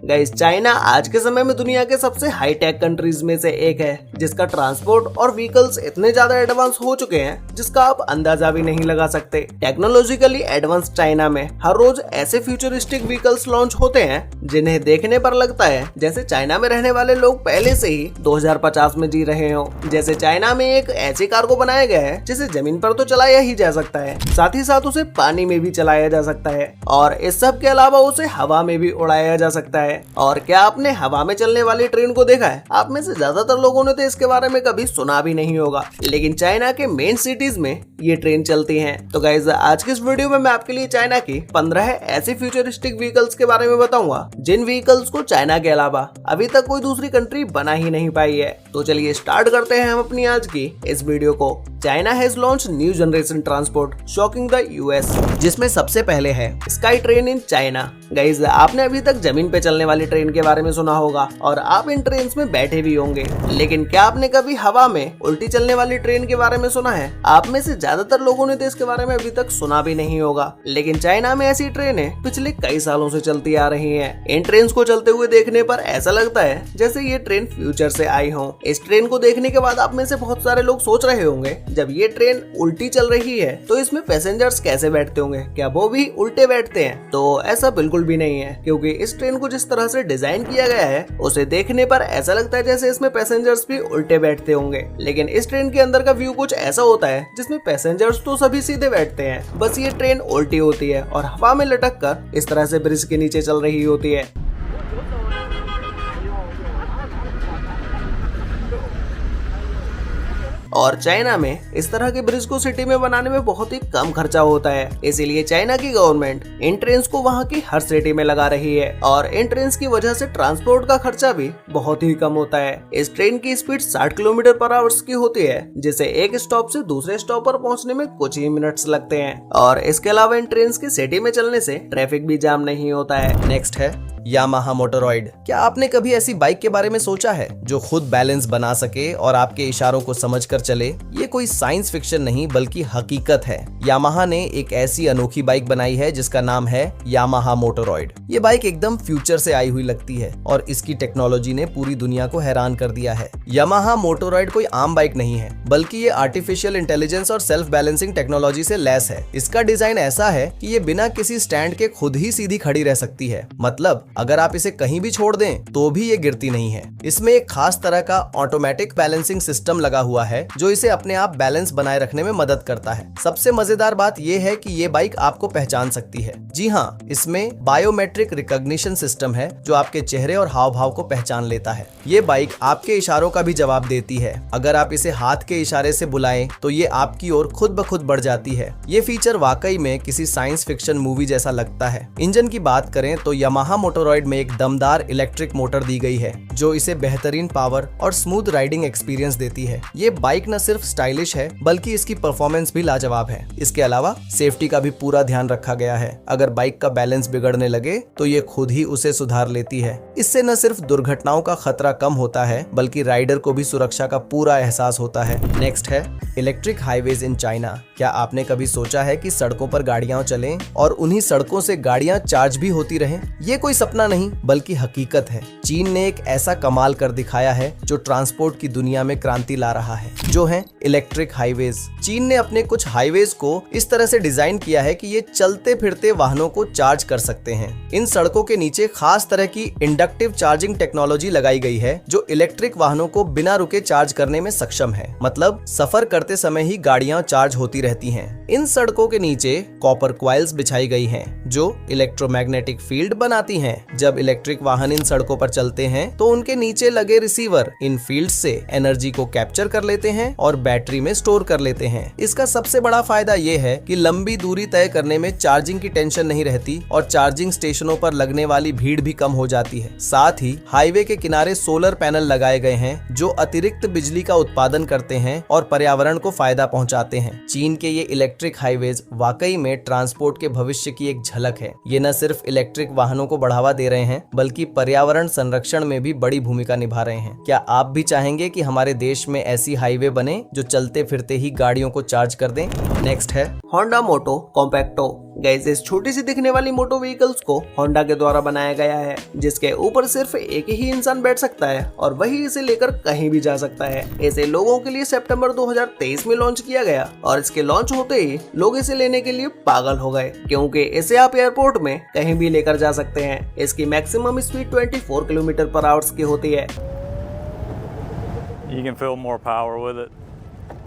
Guys, China आज के समय में दुनिया के सबसे हाईटेक कंट्रीज में से एक है, जिसका ट्रांसपोर्ट और व्हीकल्स इतने ज्यादा एडवांस हो चुके हैं जिसका आप अंदाजा भी नहीं लगा सकते। टेक्नोलॉजिकली एडवांस चाइना में हर रोज ऐसे फ्यूचरिस्टिक व्हीकल्स लॉन्च होते हैं जिन्हें देखने पर लगता है जैसे चाइना में रहने वाले लोग पहले से ही 2050 में जी रहे हो। जैसे चाइना में एक ऐसी कार को बनाया गया है जिसे जमीन पर तो चलाया ही जा सकता है, साथ ही साथ उसे पानी में भी चलाया जा सकता है और इस सब के अलावा उसे हवा में भी उड़ाया जा सकता है। और क्या आपने हवा में चलने वाली ट्रेन को देखा है? आप में से ज्यादातर लोगों ने तो इसके बारे में कभी सुना भी नहीं होगा, लेकिन चाइना के मेन सिटीज में ये ट्रेन चलती हैं। तो गाइस, आज की इस वीडियो में मैं आपके लिए चाइना की 15 ऐसी फ्यूचरिस्टिक व्हीकल्स के बारे में बताऊंगा जिन व्हीकल्स को चाइना के अलावा अभी तक कोई दूसरी कंट्री बना ही नहीं पाई है। तो चलिए स्टार्ट करते हैं हम अपनी आज की इस वीडियो को। China has launch new generation transport shocking the US, जिसमें सबसे पहले है sky train in China. Guys, आपने अभी तक जमीन पे चलने वाली ट्रेन के बारे में सुना होगा और आप इन ट्रेन में बैठे भी होंगे, लेकिन क्या आपने कभी हवा में उल्टी चलने वाली ट्रेन के बारे में सुना है? आप में से ज्यादातर लोगों ने तो इसके बारे में अभी तक सुना भी नहीं होगा, लेकिन चाइना में ऐसी ट्रेनें पिछले कई सालों से चलती आ रही हैं। इन ट्रेन को चलते हुए देखने पर ऐसा लगता है जैसे ये ट्रेन फ्यूचर से आई हो। इस ट्रेन को देखने के बाद आप में से बहुत सारे लोग सोच रहे होंगे, जब ये ट्रेन उल्टी चल रही है तो इसमें पैसेंजर्स कैसे बैठते होंगे, क्या वो भी उल्टे बैठते हैं? तो ऐसा बिल्कुल भी नहीं है, क्योंकि इस ट्रेन को जिस तरह से डिजाइन किया गया है उसे देखने पर ऐसा लगता है जैसे इसमें पैसेंजर्स भी उल्टे बैठते होंगे, लेकिन इस ट्रेन के अंदर का व्यू कुछ ऐसा होता है जिसमें पैसेंजर्स तो सभी सीधे बैठते हैं, बस ये ट्रेन उल्टी होती है और हवा में लटक कर इस तरह से ब्रिज के नीचे चल रही होती है। और चाइना में इस तरह के ब्रिज को सिटी में बनाने में बहुत ही कम खर्चा होता है, इसीलिए चाइना की गवर्नमेंट इन ट्रेन को वहाँ की हर सिटी में लगा रही है और इन ट्रेन की वजह से ट्रांसपोर्ट का खर्चा भी बहुत ही कम होता है। इस ट्रेन की स्पीड 60 किलोमीटर पर आवर्स की होती है, जिसे एक स्टॉप से दूसरे स्टॉप पर पहुँचने में कुछ ही मिनट्स लगते हैं और इसके अलावा इन ट्रेन की सिटी में चलने से ट्रैफिक भी जाम नहीं होता है। नेक्स्ट है यामाहा मोटरॉयड। क्या आपने कभी ऐसी बाइक के बारे में सोचा है जो खुद बैलेंस बना सके और आपके इशारों को समझकर चले? ये कोई साइंस फिक्शन नहीं बल्कि हकीकत है। यामाहा ने एक ऐसी अनोखी बाइक बनाई है जिसका नाम है यामाहा मोटरॉयड। ये बाइक एकदम फ्यूचर से आई हुई लगती है और इसकी टेक्नोलॉजी ने पूरी दुनिया को हैरान कर दिया है। यामाहा मोटरॉयड कोई आम बाइक नहीं है, बल्कि ये आर्टिफिशियल इंटेलिजेंस और सेल्फ बैलेंसिंग टेक्नोलॉजी से लैस है। इसका डिजाइन ऐसा है कि ये बिना किसी स्टैंड के खुद ही सीधी खड़ी रह सकती है, मतलब अगर आप इसे कहीं भी छोड़ दें तो भी ये गिरती नहीं है। इसमें एक खास तरह का ऑटोमेटिक बैलेंसिंग सिस्टम लगा हुआ है जो इसे अपने आप बैलेंस बनाए रखने में मदद करता है। सबसे मजेदार बात यह है कि ये बाइक आपको पहचान सकती है। जी हाँ, इसमें बायोमेट्रिक रिकॉग्निशन सिस्टम है जो आपके चेहरे और हाव भाव को पहचान लेता है। ये बाइक आपके इशारों का भी जवाब देती है। अगर आप इसे हाथ के इशारे से बुलाएं तो ये आपकी ओर खुद ब खुद बढ़ जाती है। ये फीचर वाकई में किसी साइंस फिक्शन मूवी जैसा लगता है। इंजन की बात करें तो यामाहा मोटरॉयड में एक दमदार इलेक्ट्रिक मोटर दी गई है जो इसे बेहतरीन पावर और स्मूथ राइडिंग एक्सपीरियंस देती है। ये बाइक न सिर्फ स्टाइलिश है बल्कि इसकी परफॉर्मेंस भी लाजवाब है। इसके अलावा सेफ्टी का भी पूरा ध्यान रखा गया है। अगर बाइक का बैलेंस बिगड़ने लगे तो ये खुद ही उसे सुधार लेती है। इससे न सिर्फ दुर्घटनाओं का खतरा कम होता है बल्कि राइडर को भी सुरक्षा का पूरा एहसास होता है। नेक्स्ट है इलेक्ट्रिक हाईवेज इन चाइना। क्या आपने कभी सोचा है कि सड़कों पर गाड़ियां चलें और उन्हीं सड़कों से गाड़ियां चार्ज भी होती रहें? ये कोई सपना नहीं बल्कि हकीकत है। चीन ने एक ऐसा कमाल कर दिखाया है जो ट्रांसपोर्ट की दुनिया में क्रांति ला रहा है, जो है इलेक्ट्रिक हाईवेज। चीन ने अपने कुछ हाईवेज को इस तरह से डिजाइन किया है कि ये चलते फिरते वाहनों को चार्ज कर सकते हैं। इन सड़कों के नीचे खास तरह की इंडक्टिव चार्जिंग टेक्नोलॉजी लगाई गई है जो इलेक्ट्रिक वाहनों को बिना रुके चार्ज करने में सक्षम है, मतलब सफर करते समय ही गाड़ियां चार्ज होती रहती हैं। इन सड़कों के नीचे कॉपर क्वाइल्स बिछाई गई हैं जो इलेक्ट्रोमैग्नेटिक फील्ड बनाती हैं। जब इलेक्ट्रिक वाहन इन सड़कों पर चलते हैं तो उनके नीचे लगे रिसीवर इन फील्ड से एनर्जी को कैप्चर कर लेते हैं और बैटरी में स्टोर कर लेते हैं। इसका सबसे बड़ा फायदा ये है कि लंबी दूरी तय करने में चार्जिंग की टेंशन नहीं रहती और चार्जिंग स्टेशनों पर लगने वाली भीड़ भी कम हो जाती है। साथ ही हाईवे के किनारे सोलर पैनल लगाए गए हैं जो अतिरिक्त बिजली का उत्पादन करते हैं और पर्यावरण को फायदा पहुंचाते हैं। चीन के ये इलेक्ट्रिक हाईवेज वाकई में ट्रांसपोर्ट के भविष्य की एक झलक है। ये न सिर्फ इलेक्ट्रिक वाहनों को बढ़ावा दे रहे हैं बल्कि पर्यावरण संरक्षण में भी बड़ी भूमिका निभा रहे हैं। क्या आप भी चाहेंगे कि हमारे देश में ऐसी हाईवे बने जो चलते फिरते ही गाड़ियों को चार्ज कर दें? नेक्स्ट है होंडा मोटो कॉम्पैक्टो। गाइस, इस छोटी सी दिखने वाली मोटो व्हीकल्स को होंडा के द्वारा बनाया गया है, जिसके ऊपर सिर्फ एक ही इंसान बैठ सकता है और वही इसे लेकर कहीं भी जा सकता है। इसे लोगों के लिए सितंबर 2023 में लॉन्च किया गया और इसके लॉन्च होते ही लोग इसे लेने के लिए पागल हो गए, क्योंकि इसे आप एयरपोर्ट में कहीं भी लेकर जा सकते हैं। इसकी maximum speed 24 kilometre per hour की होती है, You can feel more power with it.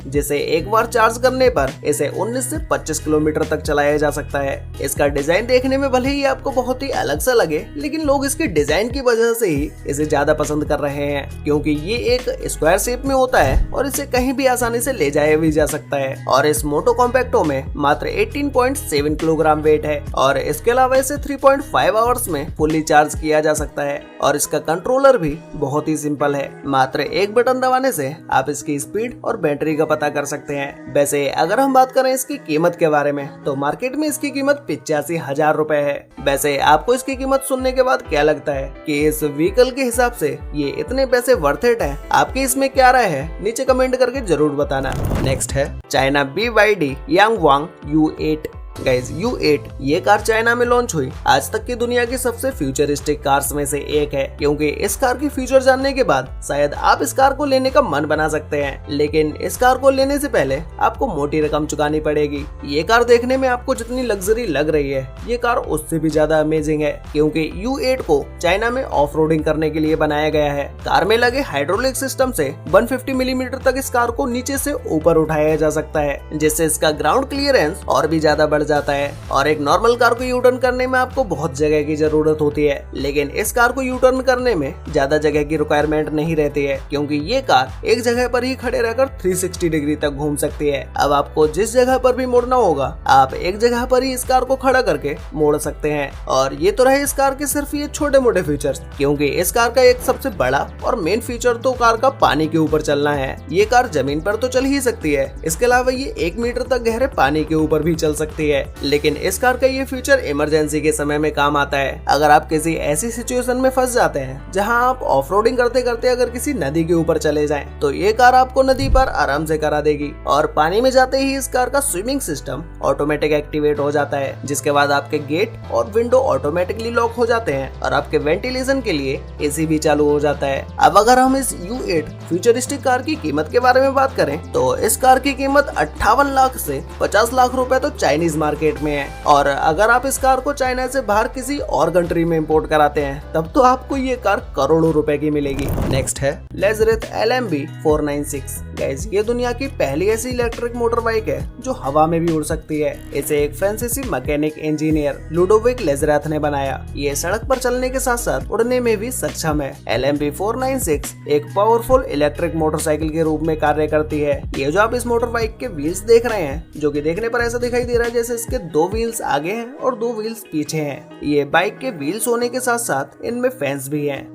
जिसे एक बार चार्ज करने पर इसे 19 से 25 किलोमीटर तक चलाया जा सकता है। इसका डिजाइन देखने में भले ही आपको बहुत ही अलग सा लगे, लेकिन लोग इसके डिजाइन की वजह से ही इसे ज्यादा पसंद कर रहे हैं, क्योंकि ये एक स्क्वायर शेप में होता है और इसे कहीं भी आसानी से ले जाया भी जा सकता है। और इस मोटो कॉम्पैक्टो में मात्र 18.7 किलोग्राम वेट है और इसके अलावा इसे 3.5 आवर्स में फुल्ली चार्ज किया जा सकता है। और इसका कंट्रोलर भी बहुत ही सिंपल है, मात्र एक बटन दबाने से आप इसकी स्पीड और बैटरी का पता कर सकते हैं। वैसे अगर हम बात करें इसकी कीमत के बारे में, तो मार्केट में इसकी कीमत 85,000 रुपए है। वैसे आपको इसकी कीमत सुनने के बाद क्या लगता है कि इस व्हीकल के हिसाब से ये इतने पैसे वर्थ इट है? आपकी इसमें क्या राय है? नीचे कमेंट करके जरूर बताना। नेक्स्ट है China BYD यांगवांग U8। Guys, U8 ये कार चाइना में लॉन्च हुई आज तक की दुनिया की सबसे फ्यूचरिस्टिक कार्स में से एक है, क्योंकि इस कार की फीचर जानने के बाद शायद आप इस कार को लेने का मन बना सकते हैं, लेकिन इस कार को लेने से पहले आपको मोटी रकम चुकानी पड़ेगी। ये कार देखने में आपको जितनी लग्जरी लग रही है, ये कार उससे भी ज्यादा अमेजिंग है, क्योंकि U8 को चाइना में ऑफ रोडिंग करने के लिए बनाया गया है। कार में लगे हाइड्रोलिक सिस्टम से 150 मिलीमीटर तक इस कार को नीचे से ऊपर उठाया जा सकता है, जिससे इसका ग्राउंड क्लियरेंस और भी ज्यादा बढ़ जाता है। और एक नॉर्मल कार को यू टर्न करने में आपको बहुत जगह की जरूरत होती है, लेकिन इस कार को यू टर्न करने में ज्यादा जगह की रिक्वायरमेंट नहीं रहती है, क्योंकि ये कार एक जगह पर ही खड़े रहकर 360 डिग्री तक घूम सकती है। अब आपको जिस जगह पर भी मोड़ना होगा, आप एक जगह पर ही इस कार को खड़ा करके मोड़ सकते हैं। और ये तो रहे इस कार के सिर्फ ये छोटे मोटे फीचर्स, क्योंकि इस कार का एक सबसे बड़ा और मेन फीचर तो कार का पानी के ऊपर चलना है। ये कार जमीन पर तो चल ही सकती है, इसके अलावा ये 1 मीटर तक गहरे पानी के ऊपर भी चल सकती है, लेकिन इस कार का ये फीचर इमरजेंसी के समय में काम आता है। अगर आप किसी ऐसी सिचुएशन में फंस जाते हैं जहां आप ऑफ रोडिंग करते करते अगर किसी नदी के ऊपर चले जाएं, तो ये कार आपको नदी पर आराम से करा देगी। और पानी में जाते ही इस कार का स्विमिंग सिस्टम ऑटोमेटिक एक्टिवेट हो जाता है, जिसके बाद आपके गेट और विंडो ऑटोमेटिकली लॉक हो जाते हैं और आपके वेंटिलेशन के लिए एसी भी चालू हो जाता है। अब अगर हम इस U8 फ्यूचरिस्टिक कार की कीमत के बारे में बात करें, तो इस कार की कीमत 58 लाख से 50 लाख रुपए तो चाइनीज मार्केट में है। और अगर आप इस कार को चाइना से बाहर किसी और कंट्री में इंपोर्ट कराते हैं, तब तो आपको ये कार करोड़ों रुपए की मिलेगी। नेक्स्ट है लेजरेथ LMB 496। गाइस, ये दुनिया की पहली ऐसी इलेक्ट्रिक मोटर बाइक है जो हवा में भी उड़ सकती है। इसे एक फ्रांसीसी मैकेनिक इंजीनियर लुडोविक लेजरेथ ने बनाया। ये सड़क पर चलने के साथ साथ उड़ने में भी सक्षम है। LMB 496 एक पावरफुल इलेक्ट्रिक मोटरसाइकिल के रूप में कार्य करती है। ये जो आप इस मोटर बाइक के व्हील्स देख रहे हैं, जो कि देखने पर ऐसा दिखाई दे रहा है जैसे इसके 2 व्हील्स आगे हैं और 2 व्हील्स पीछे हैं। ये बाइक के व्हील्स होने के साथ साथ इनमें फैंस भी हैं।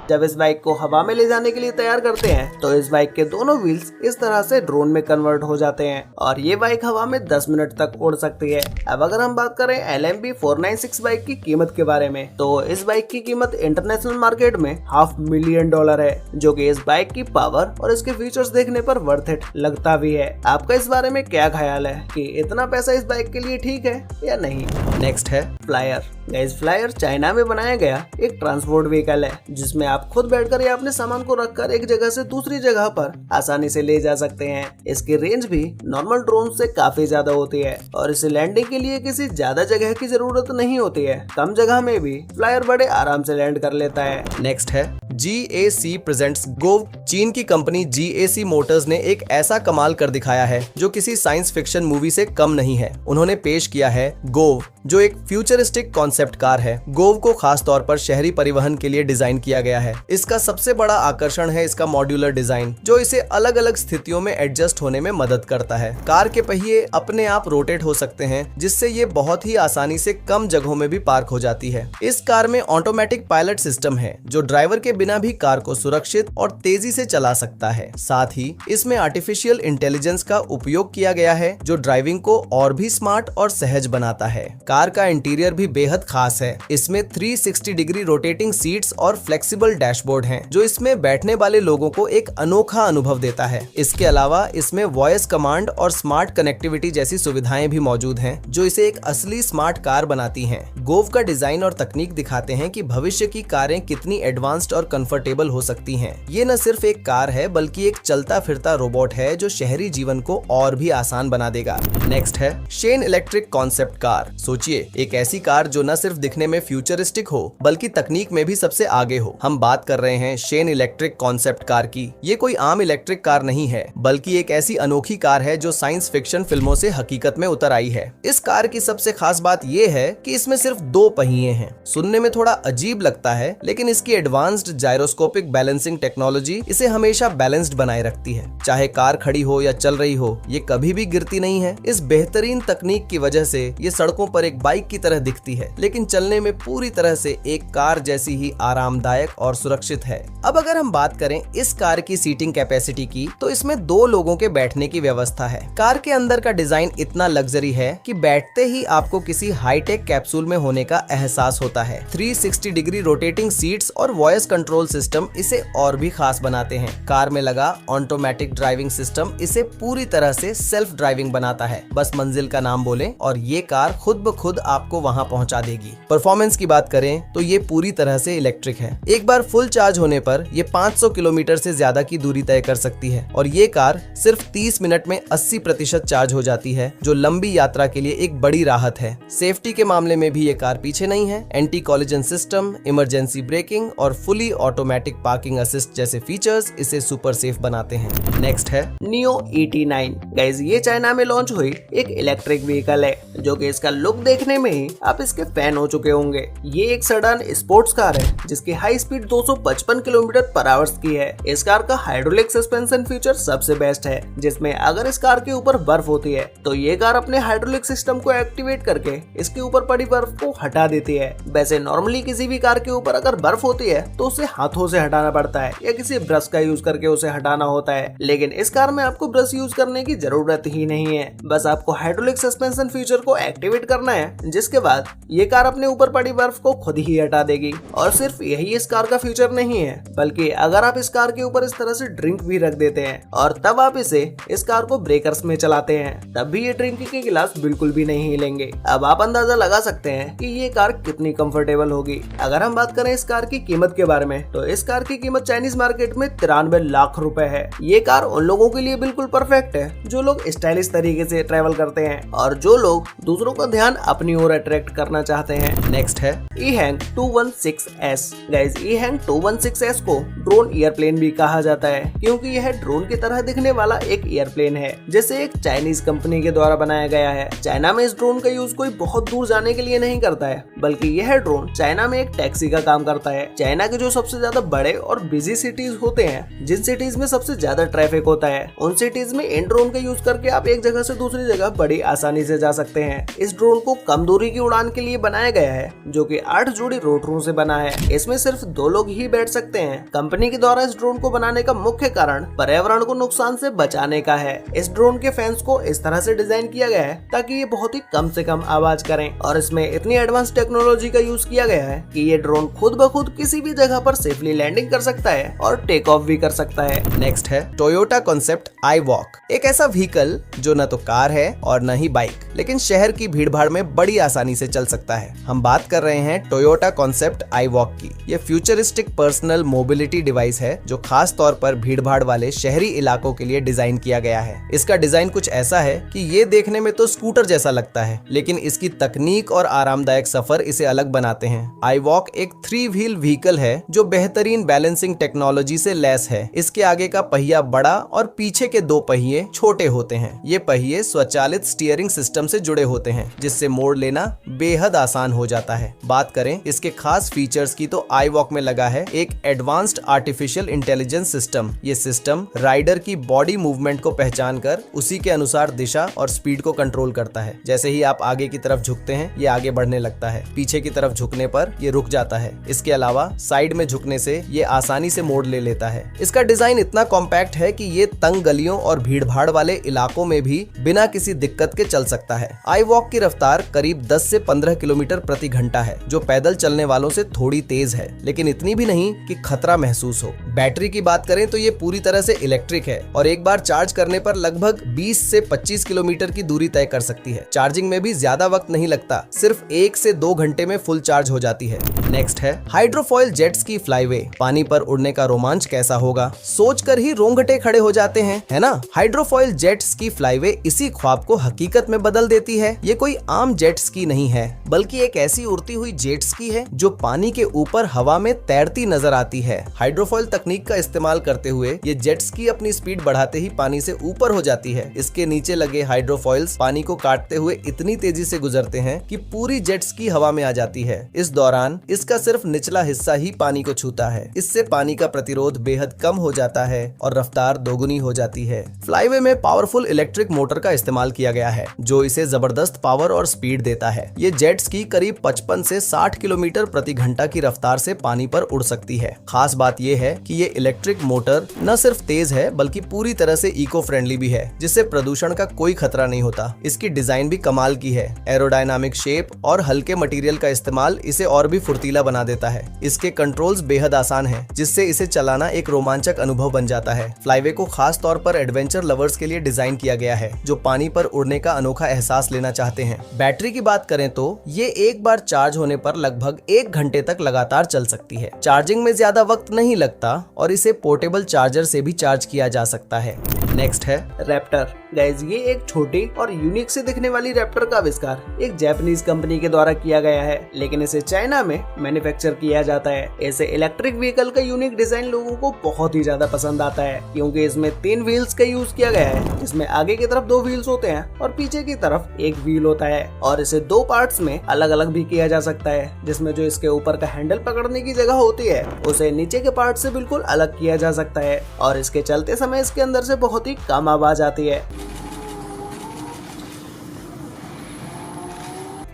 जब इस बाइक को हवा में ले जाने के लिए तैयार करते हैं, तो इस बाइक के दोनों व्हील्स इस तरह से ड्रोन में कन्वर्ट हो जाते हैं और ये बाइक हवा में 10 मिनट तक उड़ सकती है। अब अगर हम बात करें LMB 496 बाइक की कीमत के बारे में, तो इस बाइक की कीमत इंटरनेशनल मार्केट में $500,000 है, जो कि इस बाइक की पावर और इसके फीचर्स देखने पर वर्थ इट लगता भी है। आपका इस बारे में क्या ख्याल है कि इतना पैसा इस बाइक के लिए ठीक है या नहीं? नेक्स्ट है फ्लायर। गाइस, फ्लायर चाइना में बनाया गया एक ट्रांसपोर्ट व्हीकल है, जिसमें आप खुद बैठकर या अपने सामान को रखकर एक जगह से दूसरी जगह पर आसानी से ले जा सकते हैं। इसकी रेंज भी नॉर्मल ड्रोन से काफी ज्यादा होती है और इसे लैंडिंग के लिए किसी ज्यादा जगह की जरूरत नहीं होती है। कम जगह में भी फ्लायर बड़े आराम से लैंड कर लेता है। नेक्स्ट है GAC प्रेजेंट्स गोव। चीन की कंपनी GAC मोटर्स ने एक ऐसा कमाल कर दिखाया है जो किसी साइंस फिक्शन मूवी से कम नहीं है। उन्होंने पेश किया है गोव, जो एक फ्यूचरिस्टिक कॉन्सेप्ट कार है। गोव को खास तौर पर शहरी परिवहन के लिए डिजाइन किया गया है। इसका सबसे बड़ा आकर्षण है इसका मॉड्यूलर डिजाइन, जो इसे अलग अलग स्थितियों में एडजस्ट होने में मदद करता है। कार के पहिए अपने आप रोटेट हो सकते हैं, जिससे ये बहुत ही आसानी से कम जगहों में भी पार्क हो जाती है। इस कार में ऑटोमेटिक पायलट सिस्टम है, जो ड्राइवर के बिना भी कार को सुरक्षित और तेजी से चला सकता है। साथ ही इसमें आर्टिफिशियल इंटेलिजेंस का उपयोग किया गया है, जो ड्राइविंग को और भी स्मार्ट और सहज बनाता है। कार का इंटीरियर भी बेहद खास है। इसमें 360 डिग्री रोटेटिंग सीट्स और फ्लेक्सिबल डैशबोर्ड हैं, जो इसमें बैठने वाले लोगों को एक अनोखा अनुभव देता है। इसके अलावा इसमें वॉइस कमांड और स्मार्ट कनेक्टिविटी जैसी सुविधाएं भी मौजूद हैं, जो इसे एक असली स्मार्ट कार बनाती हैं। गोव का डिजाइन और तकनीक दिखाते हैं कि भविष्य की कारें कितनी एडवांस्ड और कंफर्टेबल हो सकती हैं। ये न सिर्फ एक कार है, बल्कि एक चलता फिरता रोबोट है जो शहरी जीवन को और भी आसान बना देगा। नेक्स्ट है शेन इलेक्ट्रिक कॉन्सेप्ट कार। सोचिए, एक ऐसी कार जो न सिर्फ दिखने में फ्यूचरिस्टिक हो, बल्कि तकनीक में भी सबसे आगे हो। हम बात कर रहे हैं शेन इलेक्ट्रिक कॉन्सेप्ट कार की। ये कोई आम इलेक्ट्रिक कार नहीं है, बल्कि एक ऐसी अनोखी कार है जो साइंस फिक्शन फिल्मों से हकीकत में उतर आई है। इस कार की सबसे खास बात ये है कि इसमें सिर्फ 2 पहिए हैं। सुनने में थोड़ा अजीब लगता है, लेकिन इसकी एडवांस्ड जायरोस्कोपिक बैलेंसिंग टेक्नोलॉजी इसे हमेशा बैलेंस्ड बनाए रखती है। चाहे कार खड़ी हो या चल रही हो, ये कभी भी गिरती नहीं है। इस बेहतरीन तकनीक की वजह से ये सड़कों पर एक बाइक की तरह दिखती है, लेकिन चलने में पूरी तरह से एक कार जैसी ही आरामदायक और सुरक्षित है। अब अगर हम बात करें इस कार की सीटिंग कैपेसिटी की, तो इसमें 2 लोगों के बैठने की व्यवस्था है। कार के अंदर का डिजाइन इतना लग्जरी है कि बैठते ही आपको किसी हाईटेक कैप्सूल में होने का एहसास होता है। 360 डिग्री रोटेटिंग सीट्स और वॉइस कंट्रोल सिस्टम इसे और भी खास बनाते हैं। कार में लगा ऑटोमेटिक ड्राइविंग सिस्टम इसे पूरी तरह से सेल्फ ड्राइविंग बनाता है। बस मंजिल का नाम बोलें और ये कार खुद ब खुद आपको वहां पहुंचा देगी। परफॉर्मेंस की बात करें तो ये पूरी तरह से इलेक्ट्रिक है। एक बार फुल चार्ज होने पर ये 500 किलोमीटर से ज्यादा की दूरी तय कर सकती है और ये कार सिर्फ 30 मिनट में 80% चार्ज हो जाती है, जो लंबी यात्रा के लिए एक बड़ी राहत है। सेफ्टी के मामले में भी ये कार पीछे नहीं है। Anti collision system, emergency breaking और फुली ऑटोमेटिक पार्किंग असिस्ट जैसे फीचर्स इसे सुपर सेफ बनाते हैं। नेक्स्ट है नियो ET9। गाइस, ये चाइना में लॉन्च हुई एक इलेक्ट्रिक व्हीकल है, जो कि इसका लुक देखने में ही आप इसके फैन हो चुके होंगे। ये एक सेडान स्पोर्ट्स कार है जिसकी हाई स्पीड 255 किलोमीटर पर आवर्स की है। इस कार का हाइड्रोलिक सस्पेंशन फीचर सबसे बेस्ट है, जिसमें अगर इस कार के ऊपर बर्फ होती है तो ये कार अपने हाइड्रोलिक सिस्टम को एक्टिवेट करके इसके ऊपर पड़ी बर्फ को हटा देती है। वैसे नॉर्मली किसी भी कार के ऊपर अगर बर्फ होती है तो उसे हाथों से हटाना पड़ता है या किसी ब्रश का यूज करके उसे हटाना होता है, लेकिन इस कार में आपको ब्रश यूज करने की जरूरत ही नहीं है। बस आपको हाइड्रोलिक सस्पेंशन फीचर को एक्टिवेट करना है, जिसके बाद ये कार अपने ऊपर पड़ी बर्फ को खुद ही हटा देगी। और सिर्फ यही इस कार का फीचर नहीं है, बल्कि अगर आप इस कार के ऊपर इस तरह से ड्रिंक भी रख देते हैं और तब आप इस कार को ब्रेकर्स में चलाते हैं, तब भी ये ड्रिंक के गिलास बिल्कुल भी नहीं हिलेंगे। अब आप अंदाजा लगा सकते हैं कि ये कार कितनी कंफर्टेबल होगी। अगर हम बात करें इस कार की कीमत के बारे में, तो इस कार की कीमत चाइनीज मार्केट में 93 लाख रुपए है। ये कार उन लोगों के लिए बिल्कुल परफेक्ट है जो लोग स्टाइलिश तरीके से ट्रैवल करते हैं और जो लोग दूसरों का ध्यान अपनी ओर अट्रैक्ट करना चाहते हैं। नेक्स्ट है EHang 216S। Guys, EHang 216S को ड्रोन एयरप्लेन भी कहा जाता है, क्योंकि यह ड्रोन की तरह दिखने वाला एक एयरप्लेन है, जिसे एक चाइनीज कंपनी के द्वारा बनाया गया है। चाइना में इस ड्रोन का यूज कोई बहुत दूर जाने के लिए नहीं करता है, बल्कि यह ड्रोन चाइना में एक टैक्सी का काम करता है। चाइना के जो सबसे ज्यादा बड़े और बिजी सिटीज होते हैं, जिन सिटीज में सबसे ज्यादा ट्रैफिक होता है, उन सिटीज में इन ड्रोन का यूज करके आप एक जगह से दूसरी जगह बड़ी आसानी से जा सकते हैं। इस ड्रोन को कम दूरी की उड़ान के लिए बनाया गया है, जो कि 8 जोड़ी रोटरों से बना है। इसमें सिर्फ 2 लोग ही बैठ सकते हैं। कंपनी के द्वारा इस ड्रोन को बनाने का मुख्य कारण पर्यावरण को नुकसान से बचाने का है। इस ड्रोन के फैंस को इस तरह से डिजाइन किया गया है ताकि ये बहुत ही कम से कम आवाज करें, और इसमें इतनी एडवांस टेक्नोलॉजी का यूज किया गया है कि ये ड्रोन खुद ब खुद किसी भी जगह पर सेफली लैंडिंग कर सकता है और टेक ऑफ भी कर सकता है। नेक्स्ट है टोयोटा कॉन्सेप्ट iWalk। एक ऐसा व्हीकल जो न तो कार है और न ही बाइक, लेकिन शहर की भीड़भाड़ में बड़ी आसानी से चल सकता है। हम बात कर रहे हैं टोयोटा कॉन्सेप्ट iWalk की। ये फ्यूचरिस्टिक पर्सनल मोबिलिटी डिवाइस है जो खास तौर पर भीड़भाड़ वाले शहरी इलाकों के लिए डिजाइन किया गया है। इसका डिजाइन कुछ ऐसा है कि ये देखने में तो स्कूटर जैसा लगता है, लेकिन इसकी तकनीक और आरामदायक सफर इसे अलग बनाते हैं। iWalk एक 3 व्हील व्हीकल है जो बेहतरीन बैलेंसिंग टेक्नोलॉजी से लैस है। इसके आगे का पहिया बड़ा और पीछे के 2 पहिए छोटे होते हैं। ये पहिए स्वचालित स्टीयरिंग सिस्टम से जुड़े होते हैं, जिससे मोड़ लेना बेहद आसान हो जाता है। बात करें इसके खास फीचर्स की, तो iWalk में लगा है एक एडवांस्ड आर्टिफिशियल इंटेलिजेंस सिस्टम। ये सिस्टम राइडर की बॉडी मूवमेंट को पहचान कर उसी के अनुसार दिशा और स्पीड को कंट्रोल करता है। जैसे ही आप आगे की तरफ झुकते हैं, ये आगे बढ़ने लगता है। पीछे की तरफ झुकने पर ये रुक जाता है। इसके अलावा साइड में झुकने से ये आसानी से मोड़ ले लेता है। इसका डिजाइन इतना कॉम्पैक्ट है कि ये तंग गलियों और भीड़भाड़ वाले इलाकों में भी बिना किसी दिक्कत के चल सकता है। iWalk की रफ्तार करीब 10 से 15 किलोमीटर प्रति घंटा है, जो पैदल चलने वालों से थोड़ी तेज है, लेकिन इतनी भी नहीं कि खतरा महसूस हो। बैटरी की बात करें तो ये पूरी तरह से इलेक्ट्रिक है और एक बार चार्ज करने पर लगभग 20 से 25 किलोमीटर की दूरी तय कर सकती है। चार्जिंग में भी ज्यादा वक्त नहीं लगता, सिर्फ 1 से 2 घंटे में फुल चार्ज हो जाती है। नेक्स्ट है हाइड्रोफॉयल जेट स्की फ्लाईवे। पानी पर उड़ने का रोमांच कैसा होगा, सोचकर ही रोंगटे खड़े हो जाते हैं, है ना। हाइड्रोफॉयल जेट स्की फ्लाईवे इसी ख्वाब को हकीकत में बदल देती है। ये कोई आम जेट स्की नहीं है, बल्कि एक ऐसी उड़ती हुई जेट स्की है जो पानी के ऊपर हवा में तैरती नजर आती है। हाइड्रोफॉयल तकनीक का इस्तेमाल करते हुए ये जेट स्की अपनी स्पीड बढ़ाते ही पानी से ऊपर हो जाती है। इसके नीचे लगे हाइड्रोफॉइल्स पानी को काटते हुए इतनी तेजी से गुजरते हैं कि पूरी जेट स्की हवा में आ जाती है। इस दौरान इसका सिर्फ निचला हिस्सा ही पानी को छूता है। इससे पानी का प्रतिरोध बेहद कम हो जाता है और रफ्तार दोगुनी हो जाती है। फ्लाईवे में पावरफुल इलेक्ट्रिक मोटर का इस्तेमाल किया गया है, जो इसे जबरदस्त पावर और स्पीड देता है। ये जेट स्की करीब 55 से 60 किलोमीटर प्रति घंटा की रफ्तार से पानी पर उड़ सकती है। खास बात यह है कि ये इलेक्ट्रिक मोटर न सिर्फ तेज है बल्कि पूरी तरह से इको फ्रेंडली भी है, जिससे प्रदूषण का कोई खतरा नहीं होता। इसकी डिजाइन भी कमाल की है। एरोडायनामिक शेप और हल्के मटेरियल का इस्तेमाल इसे और भी फुर्तीला बना देता है। इसके कंट्रोल्स बेहद आसान हैं, जिससे इसे चलाना एक रोमांचक अनुभव बन जाता है। फ्लाईवे को खास तौर पर एडवेंचर लवर्स के लिए डिजाइन किया गया है, जो पानी पर उड़ने का अनोखा एहसास लेना चाहते हैं। बैटरी की बात करें तो ये एक बार चार्ज होने पर लगभग 1 घंटे तक लगातार चल सकती है। चार्जिंग में ज्यादा वक्त नहीं लगता और इसे पोर्टेबल चार्जर से भी चार्ज किया जा सकता है। नेक्स्ट है रैप्टर। गाइस, ये एक छोटी और यूनिक से दिखने वाली रैप्टर का आविष्कार एक जापानीज कंपनी के द्वारा किया गया है, लेकिन इसे चाइना में मैन्युफैक्चर किया जाता है। ऐसे इलेक्ट्रिक व्हीकल का यूनिक डिजाइन लोगों को बहुत ही ज्यादा पसंद आता है, क्योंकि इसमें 3 व्हील्स का यूज किया गया है, जिसमें आगे की तरफ 2 व्हील्स होते हैं और पीछे की तरफ 1 व्हील होता है। और इसे 2 पार्ट्स में अलग अलग भी किया जा सकता है, जिसमें जो इसके ऊपर का हैंडल पकड़ने की जगह होती है उसे नीचे के पार्ट से बिल्कुल अलग किया जा सकता है और इसके चलते समय इसके अंदर से बहुत ही कम आवाज आती है।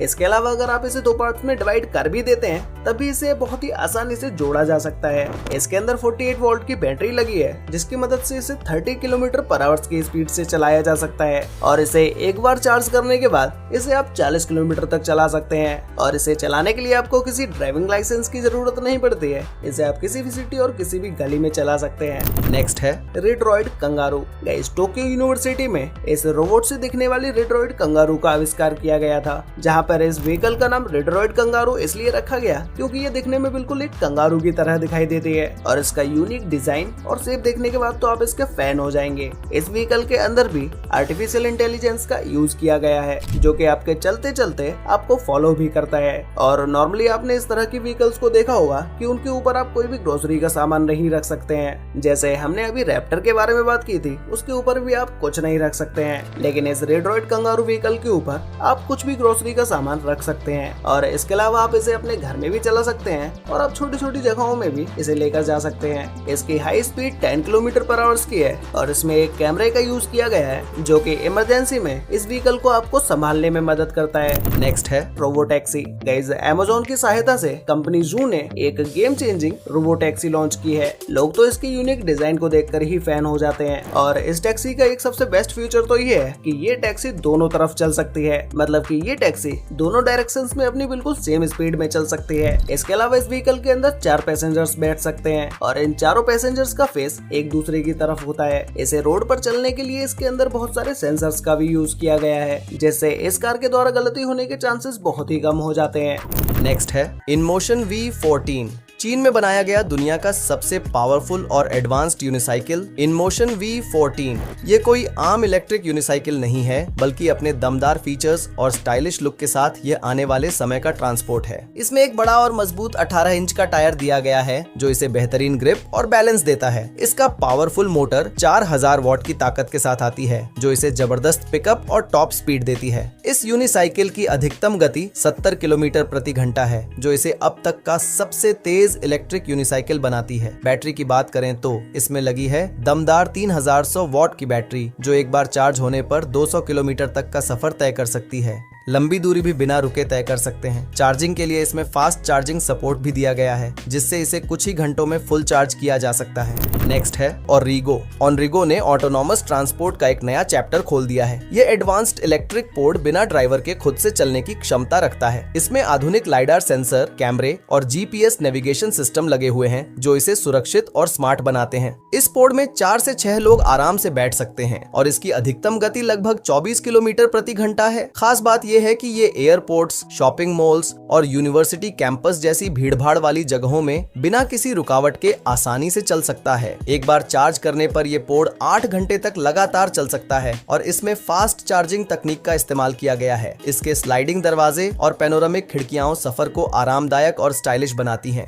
इसके अलावा अगर आप इसे 2 पार्ट्स में डिवाइड कर भी देते हैं, तब भी इसे बहुत ही आसानी से जोड़ा जा सकता है। इसके अंदर 48 वोल्ट की बैटरी लगी है, जिसकी मदद से इसे 30 किलोमीटर पर आवर की स्पीड से चलाया जा सकता है और इसे एक बार चार्ज करने के बाद इसे आप 40 किलोमीटर तक चला सकते हैं। और इसे चलाने के लिए आपको किसी ड्राइविंग लाइसेंस की जरूरत नहीं पड़ती है। इसे आप किसी भी सिटी और किसी भी गली में चला सकते हैं। नेक्स्ट है रेड्रॉइड कंगारू। गाइस, टोक्यो यूनिवर्सिटी में इस रोबोट से दिखने वाली रेड्रॉइड कंगारू का आविष्कार किया गया था, जहाँ पर इस व्हीकल का नाम रेड्रॉइड कंगारू इसलिए रखा गया क्योंकि ये दिखने में बिल्कुल एक कंगारू की तरह दिखाई देती है और इसका यूनिक डिजाइन और शेप देखने के बाद तो आप इसके फैन हो जाएंगे। इस व्हीकल के अंदर भी आर्टिफिशियल इंटेलिजेंस का यूज किया गया है, जो कि आपके चलते चलते आपको फॉलो भी करता है। और नॉर्मली आपने इस तरह की व्हीकल्स को देखा होगा कि उनके ऊपर आप कोई भी ग्रोसरी का सामान नहीं रख सकते हैं। जैसे हमने अभी रैप्टर के बारे में बात की थी, उसके ऊपर भी आप कुछ नहीं रख सकते हैं, लेकिन इस रेड्रॉइड कंगारू व्हीकल के ऊपर आप कुछ भी ग्रोसरी का सामान रख सकते हैं। और इसके अलावा आप इसे अपने घर में भी चला सकते हैं और आप छोटी छोटी जगहों में भी इसे लेकर जा सकते हैं। इसकी high speed 10 kilometre per hour की है और इसमें एक कैमरे का यूज किया गया है, जो कि इमरजेंसी में इस व्हीकल को आपको संभालने में मदद करता है। नेक्स्ट है रोबो टैक्सी। गाइस, अमेज़न की सहायता से कंपनी जू ने एक game changing robo taxi launch की है। लोग तो इसके यूनिक डिजाइन को देखकर ही फैन हो जाते हैं और इस टैक्सी का एक सबसे बेस्ट फीचर तो ये है कि ये टैक्सी दोनों तरफ चल सकती है, मतलब कि ये टैक्सी दोनों डायरेक्शंस में अपनी बिल्कुल सेम स्पीड में चल सकती है। इसके अलावा इस व्हीकल के अंदर 4 पैसेंजर्स बैठ सकते हैं और इन चारों पैसेंजर्स का फेस एक दूसरे की तरफ होता है। इसे रोड पर चलने के लिए इसके अंदर बहुत सारे सेंसर्स का भी यूज किया गया है, जिससे इस कार के द्वारा गलती होने के चांसेस बहुत ही कम हो जाते हैं। नेक्स्ट है इनमोशन V14। चीन में बनाया गया दुनिया का सबसे पावरफुल और एडवांस्ड यूनिसाइकिल इनमोशन V14। ये कोई आम इलेक्ट्रिक यूनिसाइकिल नहीं है, बल्कि अपने दमदार फीचर्स और स्टाइलिश लुक के साथ ये आने वाले समय का ट्रांसपोर्ट है। इसमें एक बड़ा और मजबूत 18 इंच का टायर दिया गया है, जो इसे बेहतरीन ग्रिप और बैलेंस देता है। इसका पावरफुल मोटर 4000 वॉट की ताकत के साथ आती है, जो इसे जबरदस्त पिकअप और टॉप स्पीड देती है। इस यूनिसाइकिल की अधिकतम गति 70 किलोमीटर प्रति घंटा है, जो इसे अब तक का सबसे तेज इलेक्ट्रिक यूनिसाइकिल बनाती है। बैटरी की बात करें तो इसमें लगी है दमदार 3100 वॉट की बैटरी, जो एक बार चार्ज होने पर 200 किलोमीटर तक का सफर तय कर सकती है। लंबी दूरी भी बिना रुके तय कर सकते हैं। चार्जिंग के लिए इसमें फास्ट चार्जिंग सपोर्ट भी दिया गया है, जिससे इसे कुछ ही घंटों में फुल चार्ज किया जा सकता है। नेक्स्ट है ऑनरिगो। ऑनरिगो ने ऑटोनॉमस ट्रांसपोर्ट का एक नया चैप्टर खोल दिया है। ये एडवांस्ड इलेक्ट्रिक पोर्ट बिना ड्राइवर के खुद से चलने की क्षमता रखता है। इसमें आधुनिक लाइडार सेंसर, कैमरे और जीपीएस नेविगेशन सिस्टम लगे हुए हैं, जो इसे सुरक्षित और स्मार्ट बनाते हैं। इस पोर्ट में 4 से 6 लोग आराम से बैठ सकते हैं और इसकी अधिकतम गति लगभग 24 किलोमीटर प्रति घंटा है। खास बात यह है कि ये एयरपोर्ट्स, शॉपिंग मॉल्स और यूनिवर्सिटी कैंपस जैसी भीड़भाड़ वाली जगहों में बिना किसी रुकावट के आसानी से चल सकता है। एक बार चार्ज करने पर यह पोर्ट 8 घंटे तक लगातार चल सकता है और इसमें फास्ट चार्जिंग तकनीक का इस्तेमाल किया गया है। इसके स्लाइडिंग दरवाजे और पैनोरामिक खिड़कियां सफर को आरामदायक और स्टाइलिश बनाती हैं।